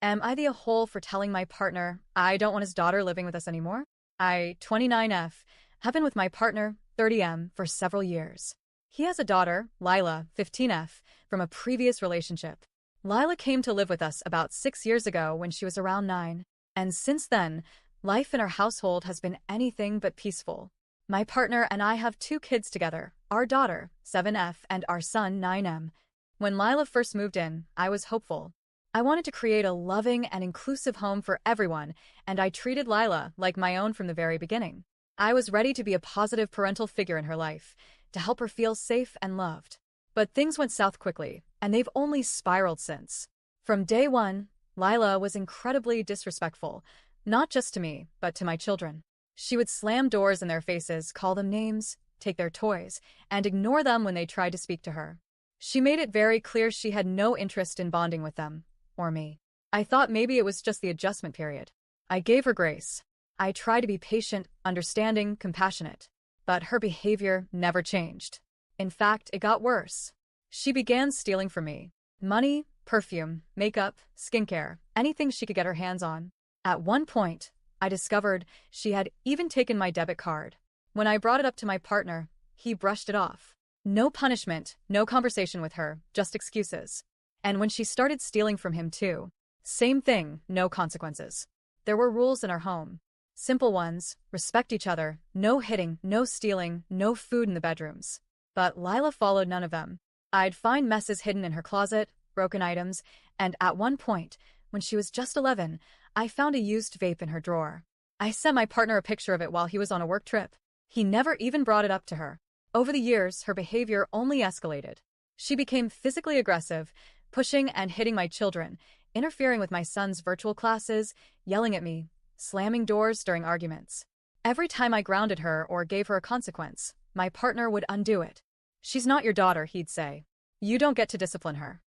Am I the a-hole for telling my partner I don't want his daughter living with us anymore? I, 29F, have been with my partner, 30M, for several years. He has a daughter, Lila, 15F, from a previous relationship. Lila came to live with us about 6 years ago when she was around 9, and since then, life in our household has been anything but peaceful. My partner and I have 2 kids together, our daughter, 7F, and our son, 9M. When Lila first moved in, I was hopeful. I wanted to create a loving and inclusive home for everyone, and I treated Lila like my own from the very beginning. I was ready to be a positive parental figure in her life, to help her feel safe and loved. But things went south quickly, and they've only spiraled since. From day one, Lila was incredibly disrespectful, not just to me, but to my children. She would slam doors in their faces, call them names, take their toys, and ignore them when they tried to speak to her. She made it very clear she had no interest in bonding with them. Or me. I thought maybe it was just the adjustment period. I gave her grace. I tried to be patient, understanding, compassionate. But her behavior never changed. In fact, it got worse. She began stealing from me. Money, perfume, makeup, skincare, anything she could get her hands on. At one point, I discovered she had even taken my debit card. When I brought it up to my partner, he brushed it off. No punishment, no conversation with her, just excuses. And when she started stealing from him too, same thing, no consequences. There were rules in our home. Simple ones: respect each other, no hitting, no stealing, no food in the bedrooms. But Lila followed none of them. I'd find messes hidden in her closet, broken items, and at one point, when she was just 11, I found a used vape in her drawer. I sent my partner a picture of it while he was on a work trip. He never even brought it up to her. Over the years, her behavior only escalated. She became physically aggressive, pushing and hitting my children, interfering with my son's virtual classes, yelling at me, slamming doors during arguments. Every time I grounded her or gave her a consequence, my partner would undo it. "She's not your daughter," he'd say. "You don't get to discipline her."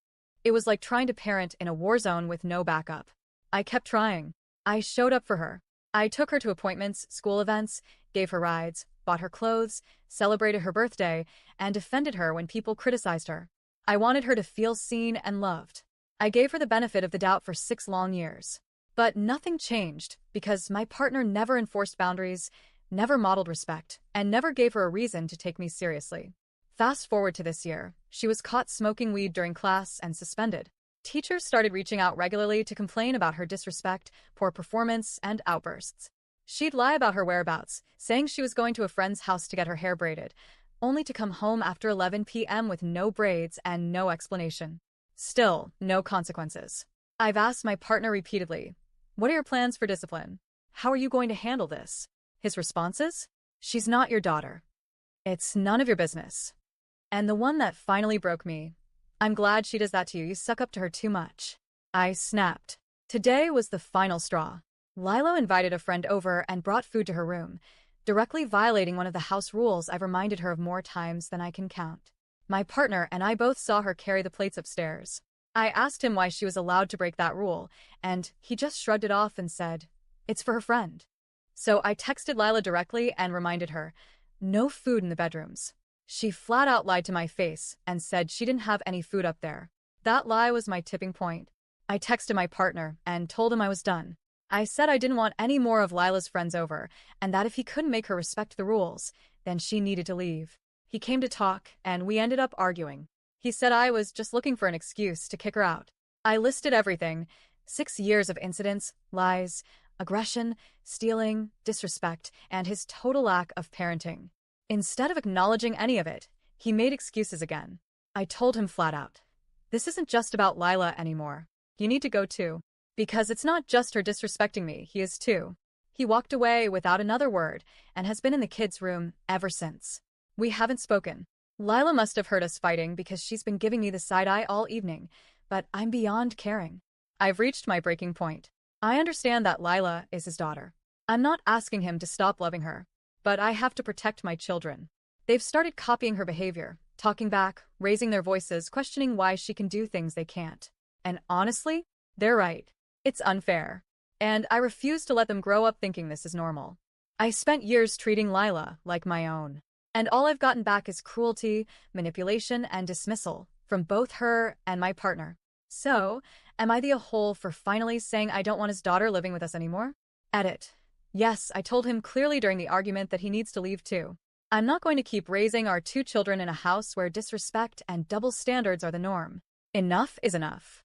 It was like trying to parent in a war zone with no backup. I kept trying. I showed up for her. I took her to appointments, school events, gave her rides, bought her clothes, celebrated her birthday, and defended her when people criticized her. I wanted her to feel seen and loved. I gave her the benefit of the doubt for 6 long years. But nothing changed because my partner never enforced boundaries, never modeled respect, and never gave her a reason to take me seriously. Fast forward to this year, she was caught smoking weed during class and suspended. Teachers started reaching out regularly to complain about her disrespect, poor performance, and outbursts. She'd lie about her whereabouts, saying she was going to a friend's house to get her hair braided, only to come home after 11 p.m. with no braids and no explanation. Still, no consequences. I've asked my partner repeatedly, "What are your plans for discipline? How are you going to handle this?" His responses? "She's not your daughter. It's none of your business." And the one that finally broke me: "I'm glad she does that to you. You suck up to her too much." I snapped. Today was the final straw. Lila invited a friend over and brought food to her room, directly violating one of the house rules I've reminded her of more times than I can count. My partner and I both saw her carry the plates upstairs. I asked him why she was allowed to break that rule, and he just shrugged it off and said, "It's for her friend." So I texted Lila directly and reminded her, "No food in the bedrooms." She flat out lied to my face and said she didn't have any food up there. That lie was my tipping point. I texted my partner and told him I was done. I said I didn't want any more of Lila's friends over, and that if he couldn't make her respect the rules, then she needed to leave. He came to talk, and we ended up arguing. He said I was just looking for an excuse to kick her out. I listed everything: 6 years of incidents, lies, aggression, stealing, disrespect, and his total lack of parenting. Instead of acknowledging any of it, he made excuses again. I told him flat out, "This isn't just about Lila anymore. You need to go too. Because it's not just her disrespecting me, he is too." He walked away without another word and has been in the kids' room ever since. We haven't spoken. Lila must have heard us fighting because she's been giving me the side eye all evening, but I'm beyond caring. I've reached my breaking point. I understand that Lila is his daughter. I'm not asking him to stop loving her, but I have to protect my children. They've started copying her behavior, talking back, raising their voices, questioning why she can do things they can't. And honestly, they're right. It's unfair. And I refuse to let them grow up thinking this is normal. I spent years treating Lila like my own. And all I've gotten back is cruelty, manipulation, and dismissal from both her and my partner. So, Am I the a-hole for finally saying I don't want his daughter living with us anymore? Edit. Yes, I told him clearly during the argument that he needs to leave too. I'm not going to keep raising our two children in a house where disrespect and double standards are the norm. Enough is enough.